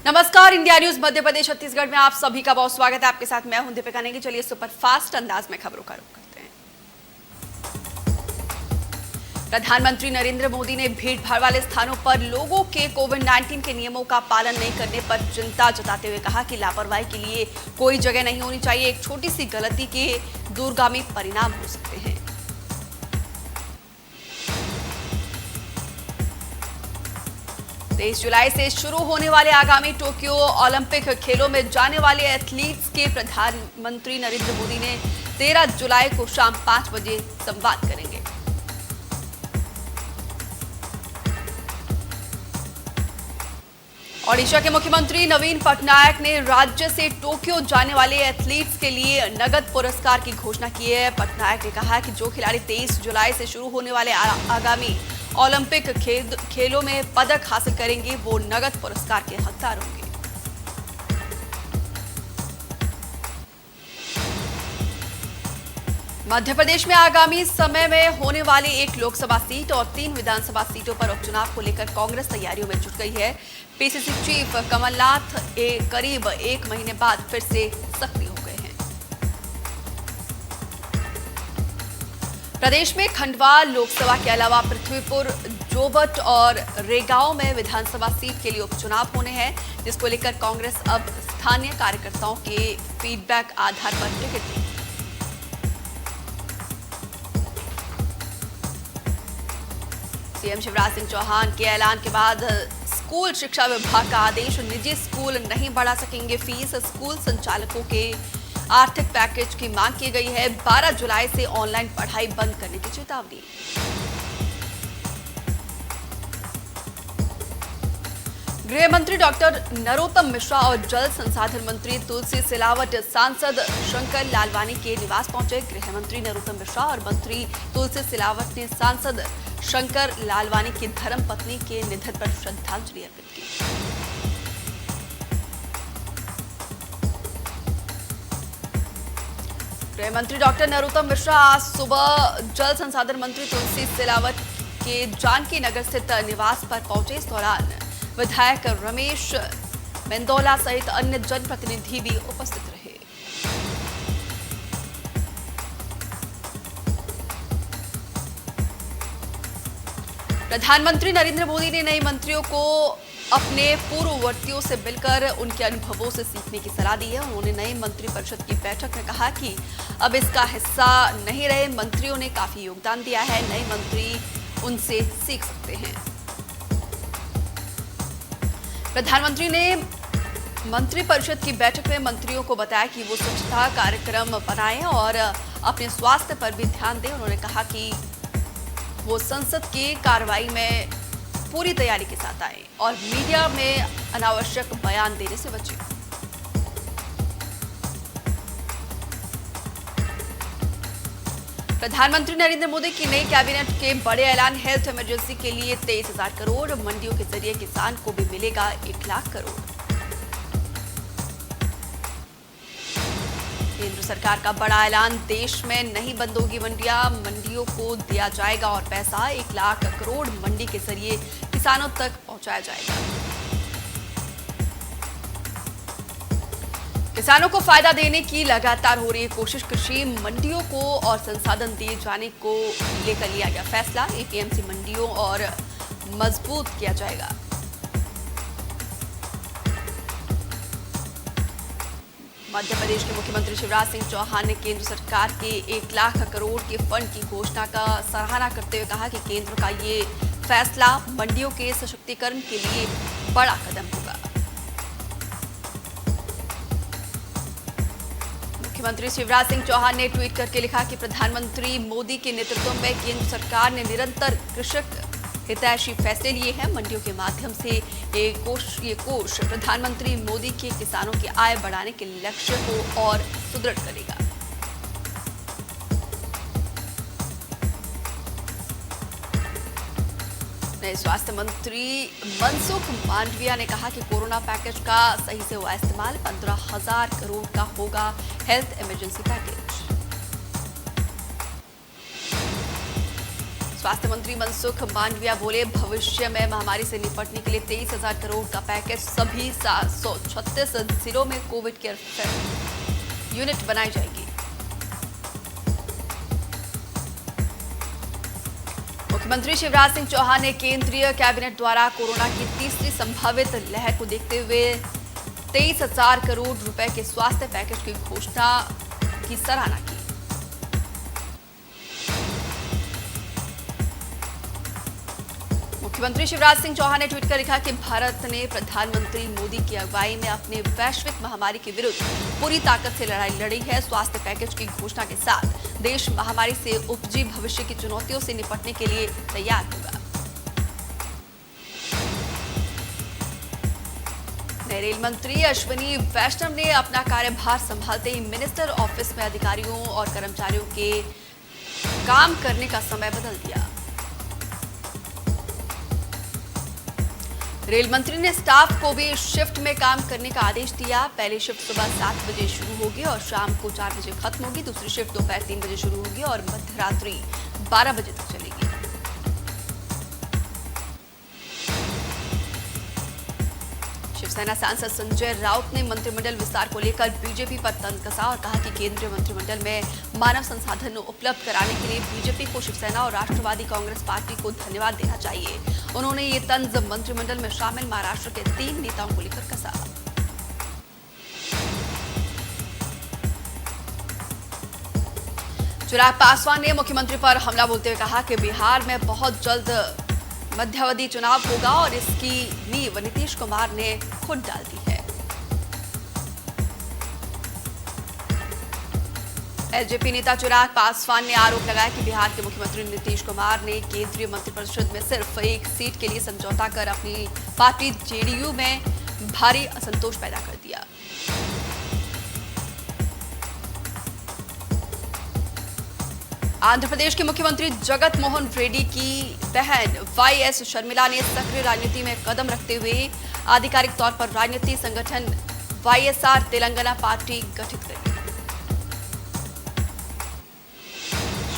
नमस्कार, India news Madhya Pradesh Chhattisgarh में आप सभी का बहुत स्वागत है। आपके साथ मैं हूं दीपिका नेगी। चलिए सुपर फास्ट अंदाज में खबरों का रुख करते हैं। प्रधानमंत्री नरेंद्र मोदी ने भीड़ भाड़ वाले स्थानों पर लोगों के कोविड-19 के नियमों का पालन नहीं करने पर चिंता जताते हुए कहा कि लापरवाही के लिए कोई जगह नहीं होनी चाहिए। एक छोटी सी गलती के दूरगामी परिणाम हो सकते हैं। 23 जुलाई से शुरू होने वाले आगामी टोक्यो ओलंपिक खेलों में जाने वाले एथलीट्स के प्रधानमंत्री नरेंद्र मोदी ने 13 जुलाई को शाम 5 बजे संवाद करेंगे। ओडिशा के मुख्यमंत्री नवीन पटनायक ने राज्य से टोक्यो जाने वाले एथलीट्स के लिए नगद पुरस्कार की घोषणा की है। पटनायक ने कहा कि जो खिलाड़ी 23 जुलाई से शुरू होने वाले आगामी ओलंपिक खेलों में पदक हासिल करेंगे वो नगद पुरस्कार के हकदार होंगे। मध्य प्रदेश में आगामी समय में होने वाली एक लोकसभा सीट और 3 विधानसभा सीटों पर उपचुनाव को लेकर कांग्रेस तैयारियों में जुट गई है। पीसीसी चीफ कमलनाथ करीब 1 महीने बाद फिर से सक्रिय हो गए हैं। प्रदेश में खंडवा लोकसभा के अलावा पृथ्वीपुर, जोबट और रेगांव में विधानसभा सीट के लिए उपचुनाव होने हैं, जिसको लेकर कांग्रेस अब स्थानीय कार्यकर्ताओं के फीडबैक आधार पर टिकट देगी। सीएम शिवराज सिंह चौहान के ऐलान के बाद स्कूल शिक्षा विभाग का आदेश, निजी स्कूल नहीं बढ़ा सकेंगे फीस। स्कूल संचालकों के आर्थिक पैकेज की मांग की गई है। 12 जुलाई से ऑनलाइन पढ़ाई बंद करने की चेतावनी। गृह मंत्री डॉक्टर नरोत्तम मिश्रा और जल संसाधन मंत्री तुलसी सिलावट सांसद शंकर लालवानी के निवास पहुंचे। गृह मंत्री नरोत्तम मिश्रा और मंत्री तुलसी सिलावट ने सांसद शंकर लालवानी की धर्मपत्नी के निधन पर श्रद्धांजलि अर्पित की। गृह मंत्री डॉक्टर नरोत्तम मिश्रा आज सुबह जल संसाधन मंत्री तुलसी सिलावट के जानकी नगर स्थित निवास पर पहुंचे। इस दौरान विधायक रमेश मेंदोला सहित अन्य जनप्रतिनिधि भी उपस्थित रहे। प्रधानमंत्री नरेंद्र मोदी ने नए मंत्रियों को अपने पूर्ववर्तियों से मिलकर उनके अनुभवों से सीखने की सलाह दी है। उन्होंने नए मंत्रिपरिषद की बैठक में कहा कि अब इसका हिस्सा नहीं रहे मंत्रियों ने काफी योगदान दिया है, नए मंत्री उनसे सीख सकते हैं। प्रधानमंत्री ने मंत्रिपरिषद की बैठक में मंत्रियों को बताया कि वो स्वच्छता कार्यक्रम बनाएं और अपने स्वास्थ्य पर भी ध्यान दें। उन्होंने कहा कि वो संसद की कार्रवाई में पूरी तैयारी के साथ आए और मीडिया में अनावश्यक बयान देने से बचें। प्रधानमंत्री नरेंद्र मोदी की नई कैबिनेट के बड़े ऐलान, हेल्थ इमरजेंसी के लिए 23,000 करोड़, मंडियों के जरिए किसान को भी मिलेगा 1 लाख करोड़। केंद्र सरकार का बड़ा ऐलान, देश में नहीं बंद होगी मंडियां, मंडियों को दिया जाएगा और पैसा 1 लाख करोड़ मंडी के जरिए किसानों तक पहुंचाया जाएगा। किसानों को फायदा देने की लगातार हो रही कोशिश, कृषि मंडियों को और संसाधन दिए जाने को लेकर लिया गया फैसला। एपीएमसी मंडियों और मजबूत किया जाएगा। मध्य प्रदेश के मुख्यमंत्री शिवराज सिंह चौहान ने केंद्र सरकार के 1 लाख करोड़ के फंड की घोषणा का सराहना करते हुए कहा कि केंद्र का ये फैसला मंडियों के सशक्तिकरण के लिए बड़ा कदम होगा। मुख्यमंत्री शिवराज सिंह चौहान ने ट्वीट करके लिखा कि प्रधानमंत्री मोदी के नेतृत्व में केंद्र सरकार ने निरंतर कृषक हितैषी फैसले लिए हैं। मंडियों के माध्यम से ये कोष प्रधानमंत्री मोदी के किसानों की आय बढ़ाने के लक्ष्य को और सुदृढ़ करेगा। नए स्वास्थ्य मंत्री मनसुख मांडविया ने कहा कि कोरोना पैकेज का सही से हुआ इस्तेमाल, 15,000 करोड़ का होगा हेल्थ इमरजेंसी पैकेज। स्वास्थ्य मंत्री मनसुख मांडविया बोले, भविष्य में महामारी से निपटने के लिए 23,000 करोड़ का पैकेज, सभी 736 जिलों में कोविड केयर यूनिट बनाई जाएगी। मुख्यमंत्री शिवराज सिंह चौहान ने केंद्रीय कैबिनेट द्वारा कोरोना की तीसरी संभावित लहर को देखते हुए 23,000 करोड़ रुपए के स्वास्थ्य पैकेज की घोषणा की सराहना की। मुख्यमंत्री शिवराज सिंह चौहान ने ट्वीट कर लिखा कि भारत ने प्रधानमंत्री मोदी की अगुवाई में अपने वैश्विक महामारी के विरुद्ध पूरी ताकत से लड़ाई लड़ी है। स्वास्थ्य पैकेज की घोषणा के साथ देश महामारी से उपजी भविष्य की चुनौतियों से निपटने के लिए तैयार होगा। नए रेल मंत्री अश्विनी वैष्णव ने अपना कार्यभार संभालते ही मिनिस्टर ऑफिस में अधिकारियों और कर्मचारियों के काम करने का समय बदल दिया। रेल मंत्री ने स्टाफ को भी शिफ्ट में काम करने का आदेश दिया। पहली शिफ्ट सुबह 7 बजे शुरू होगी और शाम को 4 बजे खत्म होगी। दूसरी शिफ्ट दोपहर 3 बजे शुरू होगी और मध्यरात्रि 12 बजे तक चलेगी। शिवसेना सांसद संजय राउत ने मंत्रिमंडल विस्तार को लेकर बीजेपी पर तंज कसा और कहा कि केंद्रीय मंत्रिमंडल में मानव संसाधन उपलब्ध कराने के लिए बीजेपी को शिवसेना और राष्ट्रवादी कांग्रेस पार्टी को धन्यवाद देना चाहिए। उन्होंने ये तंज मंत्रिमंडल में शामिल महाराष्ट्र के 3 नेताओं को लेकर कसा। चिराग पासवान ने मुख्यमंत्री पर हमला बोलते हुए कहा कि बिहार में बहुत जल्द मध्यावधि चुनाव होगा और इसकी नींव नीतीश कुमार ने खुद डाल दी है। एलजेपी नेता चिराग पासवान ने आरोप लगाया कि बिहार के मुख्यमंत्री नीतीश कुमार ने केंद्रीय मंत्रिपरिषद में सिर्फ एक सीट के लिए समझौता कर अपनी पार्टी जेडीयू में भारी असंतोष पैदा कर दिया। आंध्र प्रदेश के मुख्यमंत्री जगत मोहन रेड्डी की बहन वाईएस शर्मिला ने सक्रिय राजनीति में कदम रखते हुए आधिकारिक तौर पर राजनीतिक संगठन वाईएसआर तेलंगाना पार्टी गठित करी।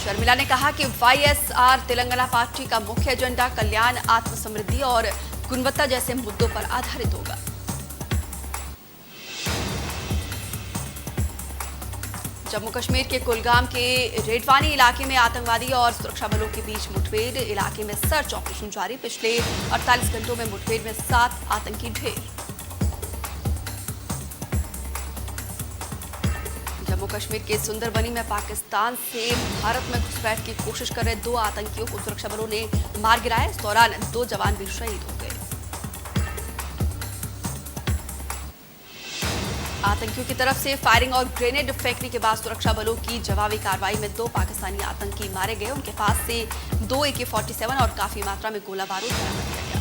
शर्मिला ने कहा कि वाईएसआर तेलंगाना पार्टी का मुख्य एजेंडा कल्याण, आत्मसमृद्धि और गुणवत्ता जैसे मुद्दों पर आधारित होगा। जम्मू कश्मीर के कुलगाम के रेडवानी इलाके में आतंकवादी और सुरक्षा बलों के बीच मुठभेड़, इलाके में सर्च ऑपरेशन जारी। पिछले 48 घंटों में मुठभेड़ में 7 आतंकी ढेर। जम्मू कश्मीर के सुंदरबनी में पाकिस्तान से भारत में घुसपैठ की कोशिश कर रहे 2 आतंकियों को सुरक्षा बलों ने मार गिराया। इस दौरान 2 जवान भी शहीद हो गए। आतंकियों की तरफ से फायरिंग और ग्रेनेड फेंकने के बाद सुरक्षा बलों की जवाबी कार्रवाई में 2 पाकिस्तानी आतंकी मारे गए। उनके पास से 2 AK-47 और काफी मात्रा में गोला बारूद बरामद किया गया।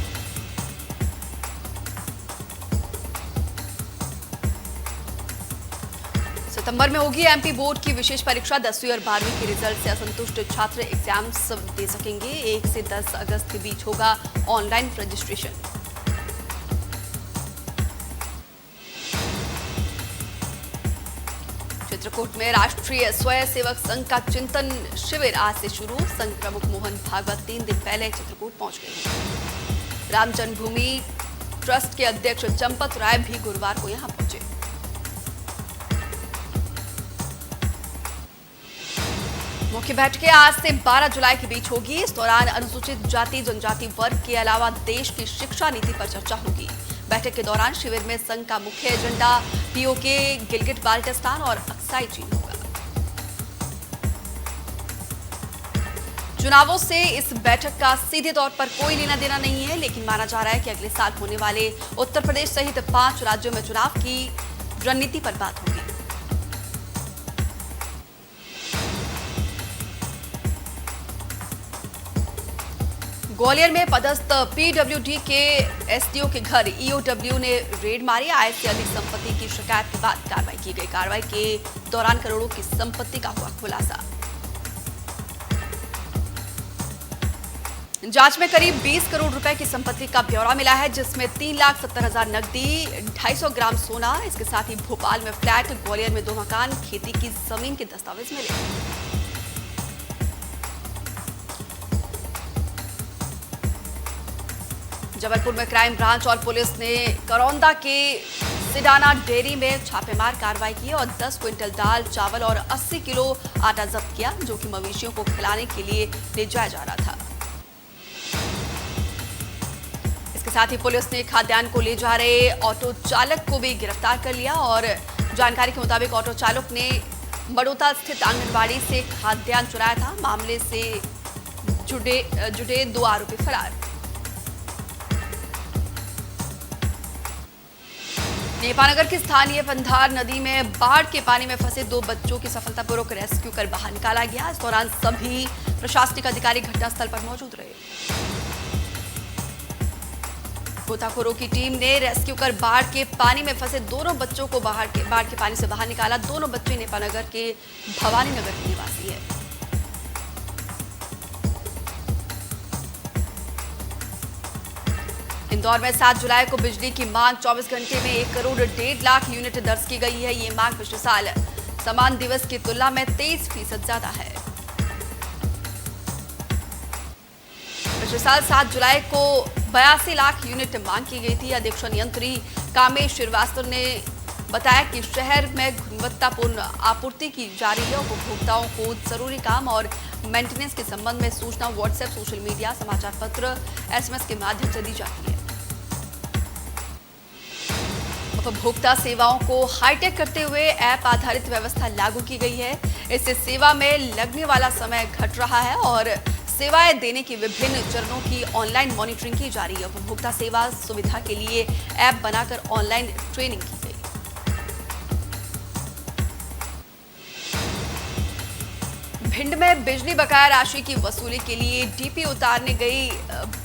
सितंबर में होगी एमपी बोर्ड की विशेष परीक्षा। 10वीं और 12वीं के रिजल्ट से असंतुष्ट छात्र एग्जाम्स दे सकेंगे। 1 से 10 अगस्त के बीच होगा ऑनलाइन रजिस्ट्रेशन। चित्रकूट में राष्ट्रीय स्वयंसेवक संघ का चिंतन शिविर आज से शुरू। संघ प्रमुख मोहन भागवत 3 दिन पहले चित्रकूट पहुंच गए। राम जन्मभूमि ट्रस्ट के अध्यक्ष चंपत राय भी गुरुवार को यहां पहुंचे। मुख्य बैठकें आज से 12 जुलाई के बीच होगी। इस दौरान अनुसूचित जाति जनजाति वर्ग के अलावा देश की शिक्षा नीति पर चर्चा होगी। बैठक के दौरान शिविर में संघ का मुख्य एजेंडा पीओके, गिलगिट बाल्टिस्तान और अक्साई चीन होगा। चुनावों से इस बैठक का सीधे तौर पर कोई लेना देना नहीं है, लेकिन माना जा रहा है कि अगले साल होने वाले उत्तर प्रदेश सहित 5 राज्यों में चुनाव की रणनीति पर बात होगी। ग्वालियर में पदस्थ पीडब्ल्यूडी के एसडीओ के घर ईओडब्ल्यू ने रेड मारी। आय से अधिक संपत्ति की शिकायत के बाद कार्रवाई की गई। कार्रवाई के दौरान करोड़ों की संपत्ति का हुआ खुलासा। जांच में करीब 20 करोड़ रुपए की संपत्ति का ब्यौरा मिला है, जिसमें 3,70,000 नकदी, 250 ग्राम सोना। इसके साथ ही भोपाल में फ्लैट, ग्वालियर में 2 मकान, खेती की जमीन के दस्तावेज मिले। जबलपुर में क्राइम ब्रांच और पुलिस ने करौंदा के सिडाना डेयरी में छापेमार कार्रवाई की और 10 क्विंटल दाल, चावल और 80 किलो आटा जब्त किया, जो कि मवेशियों को खिलाने के लिए ले जाया जा रहा था। इसके साथ ही पुलिस ने खाद्यान्न को ले जा रहे ऑटो चालक को भी गिरफ्तार कर लिया और जानकारी के मुताबिक ऑटो चालक ने बड़ौदा स्थित आंगनबाड़ी से खाद्यान्न चुराया था। मामले से जुड़े 2 आरोपी फरार। नेपानगर की स्थानीय पंधार नदी में बाढ़ के पानी में फंसे 2 बच्चों की सफलतापूर्वक रेस्क्यू कर बाहर निकाला गया। इस दौरान सभी प्रशासनिक अधिकारी घटनास्थल पर मौजूद रहे। गोताखोरों की टीम ने रेस्क्यू कर बाढ़ के पानी में फंसे दोनों बच्चों को बाढ़ के पानी से बाहर निकाला। दोनों बच्चे नेपानगर के भवानी नगर के निवासी हैं। इंदौर में 7 जुलाई को बिजली की मांग 24 घंटे में 1 करोड़ 1.5 लाख यूनिट दर्ज की गई है। ये मांग पिछले साल समान दिवस की तुलना में 23% ज्यादा है। पिछले साल 7 जुलाई को 82 लाख यूनिट मांग की गई थी। अध्यक्ष नियंत्री कामेश श्रीवास्तव ने बताया कि शहर में गुणवत्तापूर्ण आपूर्ति की जा रही है। उपभोक्ताओं को जरूरी काम और मेंटेनेंस के संबंध में सूचना व्हाट्सएप, सोशल मीडिया, समाचार पत्र, एसएमएस के माध्यम से दी जाती है। उपभोक्ता सेवाओं को हाईटेक करते हुए ऐप आधारित व्यवस्था लागू की गई है। इससे सेवा में लगने वाला समय घट रहा है और सेवाएं देने की विभिन्न चरणों की ऑनलाइन मॉनिटरिंग की जा रही है। उपभोक्ता सेवा सुविधा के लिए ऐप बनाकर ऑनलाइन ट्रेनिंग की गई। भिंड में बिजली बकाया राशि की वसूली के लिए डीपी उतारने गई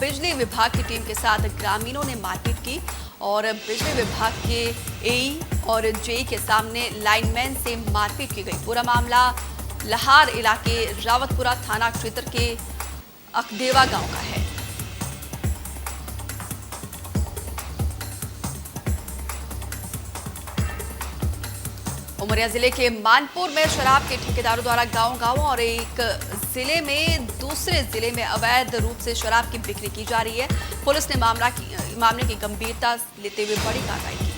बिजली विभाग की टीम के साथ ग्रामीणों ने मारपीट की और बिजली विभाग के एई और जेई के सामने लाइनमैन से मारपीट की गई। पूरा मामला लहार इलाके रावतपुरा थाना क्षेत्र के अकदेवा गांव का है। उमरिया जिले के मानपुर में शराब के ठेकेदारों द्वारा गांव-गांव और एक जिले में दूसरे जिले में अवैध रूप से शराब की बिक्री की जा रही है। पुलिस ने मामले की गंभीरता लेते हुए बड़ी कार्रवाई की।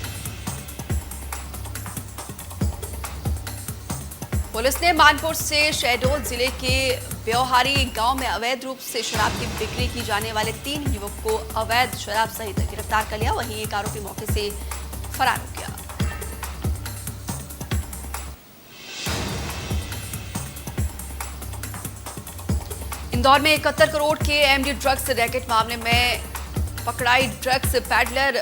पुलिस ने मानपुर से शहडोल जिले के ब्यौहारी गांव में अवैध रूप से शराब की बिक्री की जाने वाले 3 युवक को अवैध शराब सहित गिरफ्तार कर लिया। वहीं एक आरोपी मौके से फरार हो गया। इंदौर में 71 करोड़ के एमडी ड्रग्स रैकेट मामले में पकड़ाई ड्रग्स पैडलर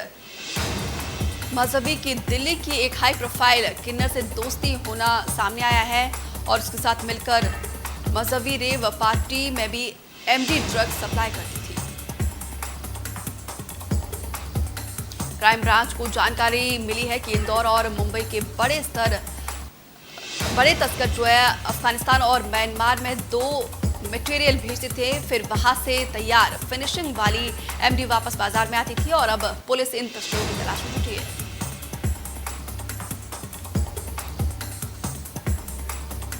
मजहबी की दिल्ली की एक हाई प्रोफाइल किन्नर से दोस्ती होना सामने आया है और उसके साथ मिलकर मजहबी रेव पार्टी में भी एमडी ड्रग्स सप्लाई करती थी। क्राइम ब्रांच को जानकारी मिली है कि इंदौर और मुंबई के बड़े तस्कर जो है अफगानिस्तान और म्यांमार में 2 मटेरियल भेजते थे, फिर वहां से तैयार फिनिशिंग वाली एमडी वापस बाजार में आती थी और अब पुलिस इन तस्करों की तलाश में जुटी है।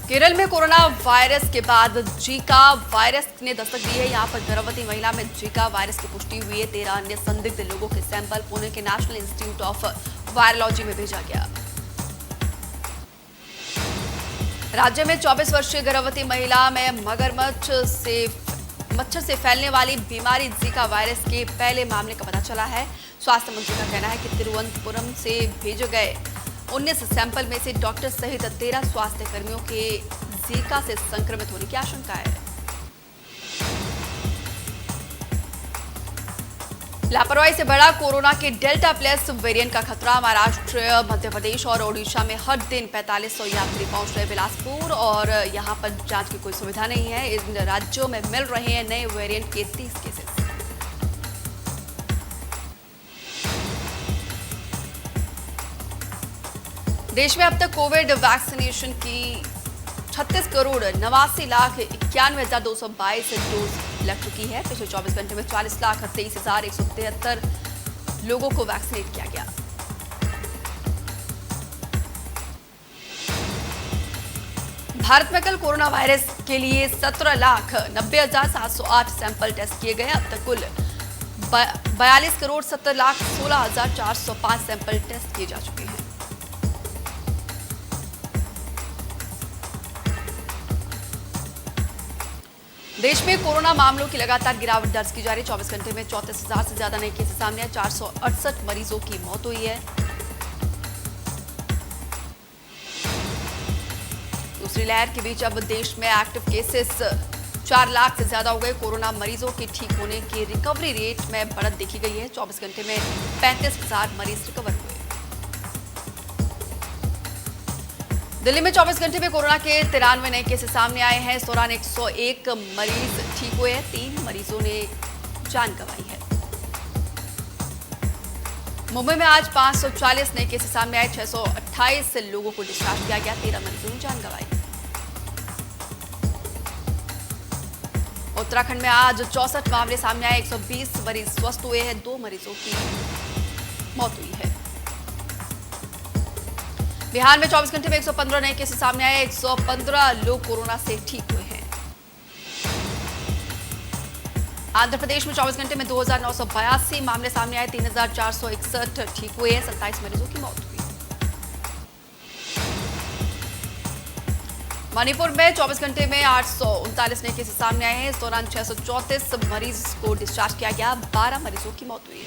केरल में कोरोना वायरस के बाद जीका वायरस ने दस्तक दी है। यहां पर गर्भवती महिला में जीका वायरस की पुष्टि हुई है। 13 अन्य संदिग्ध लोगों के सैंपल पुणे के नेशनल इंस्टीट्यूट ऑफ वायरोलॉजी में भेजा गया। राज्य में 24 वर्षीय गर्भवती महिला में मच्छर से फैलने वाली बीमारी जीका वायरस के पहले मामले का पता चला है। स्वास्थ्य मंत्री का कहना है कि तिरुवनंतपुरम से भेजे गए 19 सैंपल में से डॉक्टर सहित 13 स्वास्थ्य कर्मियों के जीका से संक्रमित होने की आशंका है। लापरवाही से बढ़ा कोरोना के डेल्टा प्लस वेरिएंट का खतरा। महाराष्ट्र, मध्य प्रदेश और ओडिशा में हर दिन 4500 यात्री पहुंच रहे बिलासपुर और यहां पर जांच की कोई सुविधा नहीं है। इन राज्यों में मिल रहे हैं नए वेरिएंट के 30 केसेस। देश में अब तक कोविड वैक्सीनेशन की 36 करोड़ 89,91,222 डोज लग चुकी है। पिछले 24 घंटे में 40,23,173 लोगों को वैक्सीनेट किया गया। भारत में कल कोरोना वायरस के लिए 17,90,708 सैंपल टेस्ट किए गए। अब तक कुल 42,70,16,405 सैंपल टेस्ट किए जा चुके हैं। देश में कोरोना मामलों की लगातार गिरावट दर्ज की जा रही है। 24 घंटे में 34,000 से ज्यादा नए केस सामने आए। 468 मरीजों की मौत हुई है। दूसरी लहर के बीच अब देश में एक्टिव केसेस 4 लाख से ज्यादा हो गए। कोरोना मरीजों के ठीक होने की रिकवरी रेट में बढ़त देखी गई है। 24 घंटे में 35,000 मरीज रिकवर हुए। दिल्ली में 24 घंटे में कोरोना के 93 नए केसेस सामने आए हैं। इस दौरान 101 मरीज ठीक हुए हैं। 3 मरीजों ने जान गंवाई है। मुंबई में आज 540 नए केसेस सामने आए। 628 लोगों को डिस्चार्ज किया गया। 13 मरीजों ने जान गंवाई। उत्तराखंड में आज 64 मामले सामने आए। 120 मरीज स्वस्थ हुए हैं। 2 मरीजों की मौत हुई है। बिहार में 24 घंटे में 115 नए केसेस सामने आए। 115 लोग कोरोना से ठीक हुए हैं। आंध्र प्रदेश में 24 घंटे में 2,982 मामले सामने आए। 3,461 ठीक हुए हैं। 27 मरीजों की मौत हुई। मणिपुर में 24 घंटे में 839 नए केसेस सामने आए हैं। इस दौरान 634 मरीज को डिस्चार्ज किया गया। 12 मरीजों की मौत हुई है।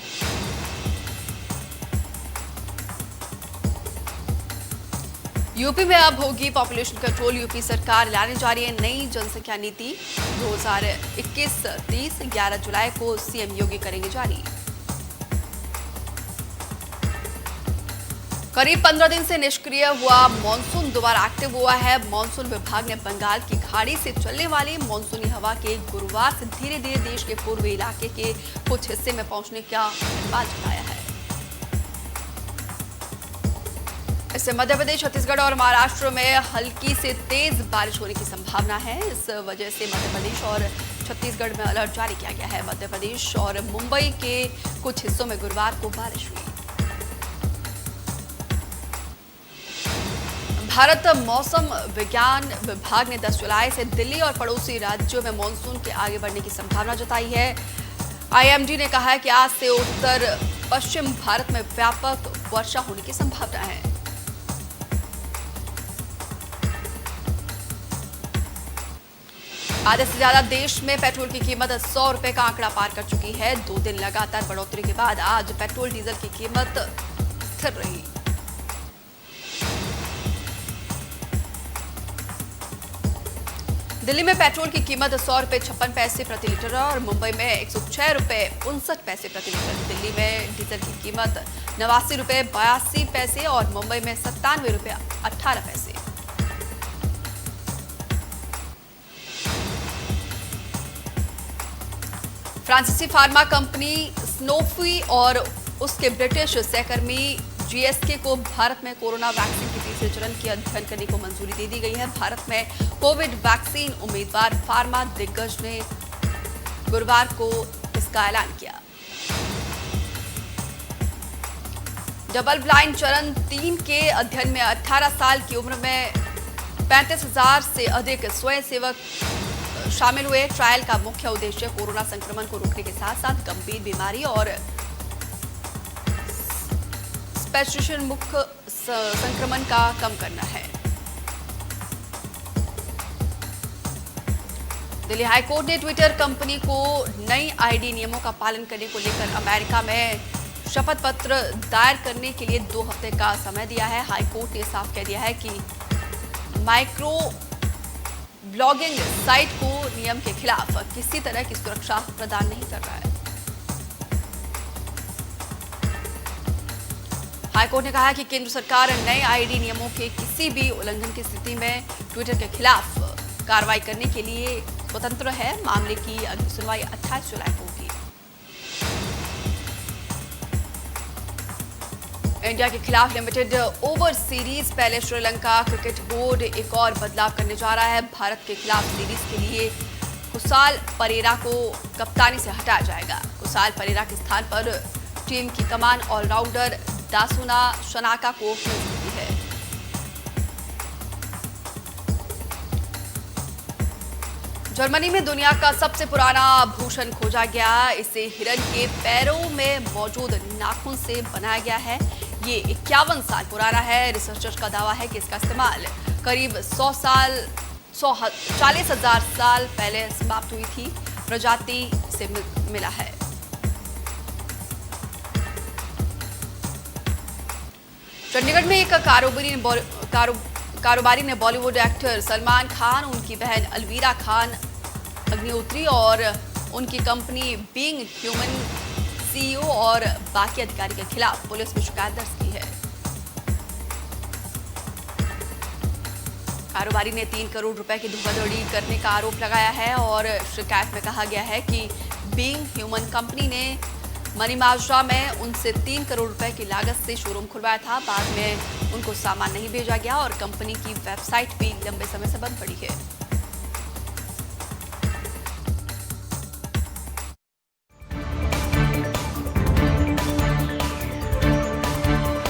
यूपी में अब होगी पॉपुलेशन कंट्रोल। यूपी सरकार लाने जा रही है नई जनसंख्या नीति 2021-30। 11 जुलाई को सीएम योगी करेंगे जारी। करीब 15 दिन से निष्क्रिय हुआ मानसून दोबारा एक्टिव हुआ है। मानसून विभाग ने बंगाल की खाड़ी से चलने वाली मानसूनी हवा के गुरुवार से धीरे धीरे देश के पूर्वी इलाके के कुछ हिस्से में पहुंचने का अनुमान जताया है। इससे मध्य प्रदेश, छत्तीसगढ़ और महाराष्ट्र में हल्की से तेज बारिश होने की संभावना है। इस वजह से मध्य प्रदेश और छत्तीसगढ़ में अलर्ट जारी किया गया है। मध्य प्रदेश और मुंबई के कुछ हिस्सों में गुरुवार को बारिश हुई। भारत मौसम विज्ञान विभाग ने 10 जुलाई से दिल्ली और पड़ोसी राज्यों में मानसून के आगे बढ़ने की संभावना जताई है। आईएमडी ने कहा है कि आज से उत्तर पश्चिम भारत में व्यापक वर्षा होने की संभावना है। आधे से ज्यादा देश में पेट्रोल की कीमत 100 रुपए का आंकड़ा पार कर चुकी है। 2 दिन लगातार बढ़ोतरी के बाद आज पेट्रोल डीजल की कीमत स्थिर रही। दिल्ली में पेट्रोल की कीमत 100 रुपए 56 पैसे प्रति लीटर और मुंबई में 106 रुपए 59 पैसे प्रति लीटर। दिल्ली में डीजल की कीमत 89 रुपए 82 पैसे और मुंबई में 97 रुपए 18 पैसे। फ्रांसीसी फार्मा कंपनी स्नोफी और उसके ब्रिटिश सहकर्मी जीएसके को भारत में कोरोना वैक्सीन के तीसरे चरण की अध्ययन करने को मंजूरी दे दी गई है। भारत में कोविड वैक्सीन उम्मीदवार फार्मा दिग्गज ने गुरुवार को इसका ऐलान किया। डबल ब्लाइंड चरण 3 के अध्ययन में 18 साल की उम्र में 35,000 से अधिक स्वयंसेवक शामिल हुए। ट्रायल का मुख्य उद्देश्य कोरोना संक्रमण को रोकने के साथ साथ गंभीर बीमारी और स्पेसिफिक मुख्य संक्रमण का कम करना है। दिल्ली हाईकोर्ट ने ट्विटर कंपनी को नई आईडी नियमों का पालन करने को लेकर अमेरिका में शपथ पत्र दायर करने के लिए 2 हफ्ते का समय दिया है। हाईकोर्ट ने साफ कह दिया है कि माइक्रो ब्लॉगिंग साइट को नियम के खिलाफ किसी तरह की सुरक्षा प्रदान नहीं कर रहा है। हाईकोर्ट ने कहा कि केंद्र सरकार नए आईडी नियमों के किसी भी उल्लंघन की स्थिति में ट्विटर के खिलाफ कार्रवाई करने के लिए स्वतंत्र है। मामले की अगली सुनवाई 28 जुलाई को होगी। इंडिया के खिलाफ लिमिटेड ओवर सीरीज पहले श्रीलंका क्रिकेट बोर्ड एक और बदलाव करने जा रहा है। भारत के खिलाफ सीरीज के लिए कुशाल परेरा को कप्तानी से हटाया जाएगा। कुशाल परेरा के स्थान पर टीम की कमान ऑलराउंडर दासुना शनाका को मिल सकती है। जर्मनी में दुनिया का सबसे पुराना आभूषण खोजा गया। इसे हिरन के पैरों में मौजूद नाखून से बनाया गया है। ये 51 साल पुराना है। रिसर्चर्स का दावा है कि इसका इस्तेमाल करीब 40,000 साल पहले समाप्त हुई थी प्रजाति से मिला है। चंडीगढ़ में एक कारोबारी ने बॉलीवुड एक्टर सलमान खान, उनकी बहन अलवीरा खान अग्निहोत्री और उनकी कंपनी बीइंग ह्यूमन सीईओ और बाकी अधिकारी के खिलाफ पुलिस में शिकायत दर्ज की है। कारोबारी ने 3 करोड़ रुपए की धोखाधड़ी करने का आरोप लगाया है और शिकायत में कहा गया है कि बीइंग ह्यूमन कंपनी ने मनीमाजरा में उनसे 3 करोड़ रुपए की लागत से शोरूम खुलवाया था। बाद में उनको सामान नहीं भेजा गया और कंपनी की वेबसाइट भी लंबे समय से बंद पड़ी है।